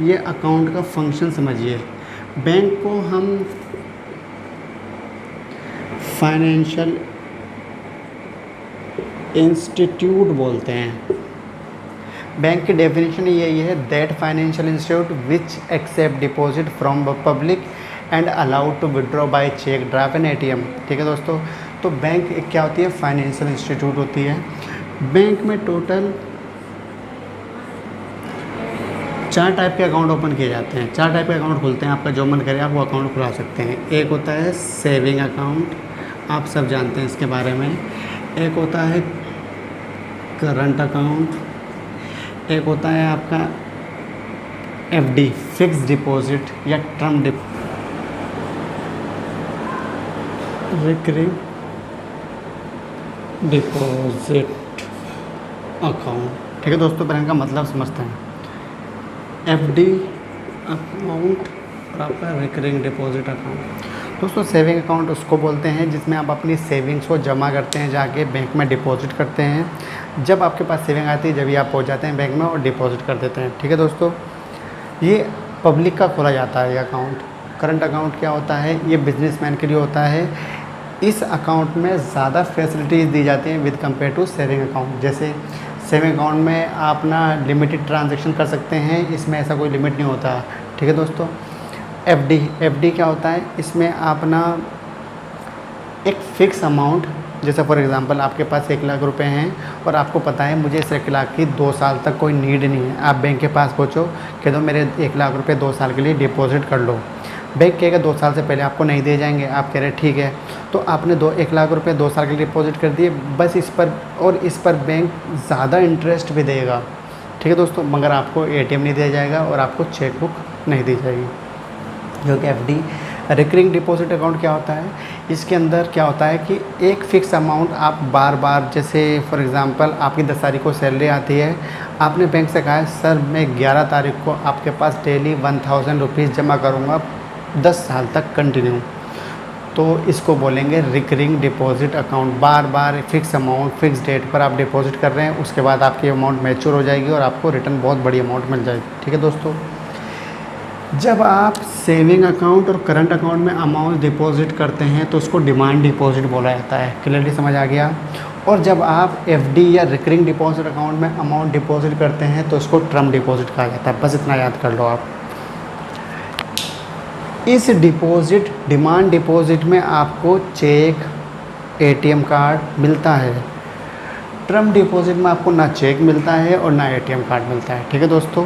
ये अकाउंट का फंक्शन समझिए। बैंक को हम फाइनेंशियल इंस्टीट्यूट बोलते हैं। बैंक की डेफिनेशन यही है, that financial institute which accept deposit from public and allowed to withdraw by cheque draft and ATM. ठीक है दोस्तों, तो बैंक एक क्या होती है, फाइनेंशियल इंस्टीट्यूट होती है। बैंक में टोटल 4 टाइप के अकाउंट ओपन किए जाते हैं, 4 टाइप के अकाउंट खुलते हैं। आपका जो मन करे आप वो अकाउंट खुला सकते हैं। एक होता है सेविंग अकाउंट, आप सब जानते हैं इसके बारे में। एक होता है करंट अकाउंट, एक होता है आपका एफडी, फिक्स डिपॉजिट या टर्म रिकरिंग डिपॉजिट अकाउंट। ठीक है दोस्तों, पहले इनका मतलब समझते हैं। एफडी अकाउंट और आपका रिकरिंग डिपॉजिट अकाउंट। दोस्तों सेविंग अकाउंट उसको बोलते हैं जिसमें आप अपनी सेविंग्स को जमा करते हैं, जाके बैंक में डिपॉजिट करते हैं। जब आपके पास सेविंग आती है जब ही आप पहुंच जाते हैं बैंक में और डिपॉजिट कर देते हैं। ठीक है दोस्तों, ये पब्लिक का खोला जाता है ये अकाउंट। करंट अकाउंट क्या होता है, ये बिजनेसमैन के लिए होता है। इस अकाउंट में ज़्यादा फैसिलिटीज़ दी जाती हैं with compare to saving account. जैसे सेविंग अकाउंट में आप ना लिमिटेड ट्रांजैक्शन कर सकते हैं, इसमें ऐसा कोई लिमिट नहीं होता। ठीक है दोस्तों, एफडी क्या होता है, इसमें आप ना एक फ़िक्स अमाउंट, जैसे फॉर एग्जांपल आपके पास 1 लाख रुपए हैं और आपको पता है मुझे इस 1 लाख की 2 साल तक कोई नीड नहीं है। आप बैंक के पास पहुँचो, कह दो मेरे 1 लाख रुपए 2 साल के लिए डिपॉजिट कर लो। बैंक कहेगा 2 साल से पहले आपको नहीं दिए जाएंगे। आप कह रहे ठीक है, तो आपने 1 लाख रुपए 2 साल के लिए डिपॉजिट कर दिए बस इस पर, और इस पर बैंक ज़्यादा इंटरेस्ट भी देगा। ठीक है दोस्तों, मगर आपको एटीएम नहीं दिया जाएगा और आपको चेकबुक नहीं दी जाएगी। जो कि एफडी। रिकरिंग डिपॉजिट अकाउंट क्या होता है, इसके अंदर क्या होता है कि एक फ़िक्स अमाउंट आप बार बार, जैसे फॉर एग्ज़ाम्पल आपकी 10 तारीख को सैलरी आती है, आपने बैंक से कहा है सर मैं 11 तारीख को आपके पास डेली 1000 रुपीज़ जमा करूँगा 10 साल तक कंटिन्यू, तो इसको बोलेंगे रिकरिंग डिपॉजिट अकाउंट। बार बार फिक्स अमाउंट फिक्स डेट पर आप डिपॉजिट कर रहे हैं, उसके बाद आपकी अमाउंट मैच्योर हो जाएगी और आपको रिटर्न बहुत बड़ी अमाउंट मिल जाएगी। ठीक है दोस्तों, जब आप सेविंग अकाउंट और करंट अकाउंट में अमाउंट डिपॉजिट करते हैं तो उसको डिमांड डिपॉजिट बोला जाता है। क्लियरली समझ आ गया। और जब आप एफडी या रिकरिंग डिपॉजिट अकाउंट में अमाउंट डिपॉजिट करते हैं तो उसको टर्म डिपॉजिट कहा जाता है। बस इतना याद कर लो आप। इस डिपॉजिट, डिमांड डिपॉजिट में आपको चेक, एटीएम कार्ड मिलता है। टर्म डिपॉजिट में आपको ना चेक मिलता है और ना एटीएम कार्ड मिलता है। ठीक है दोस्तों,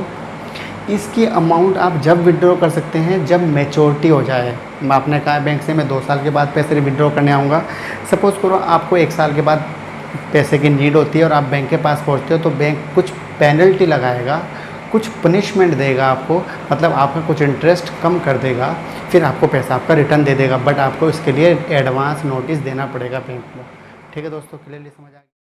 इसकी अमाउंट आप जब विड्रॉ कर सकते हैं जब मैच्योरिटी हो जाए। आपने कहा बैंक से मैं 2 साल के बाद पैसे विड्रॉ करने आऊँगा, सपोज़ करो आपको 1 साल के बाद पैसे की नीड होती है और आप बैंक के पास पहुँचते हो, तो बैंक कुछ पेनल्टी लगाएगा, कुछ पनिशमेंट देगा आपको, मतलब आपका कुछ इंटरेस्ट कम कर देगा, फिर आपको पैसा आपका रिटर्न दे देगा। बट आपको इसके लिए एडवांस नोटिस देना पड़ेगा बैंक को। ठीक है दोस्तों, क्लियरली समझ आ गया।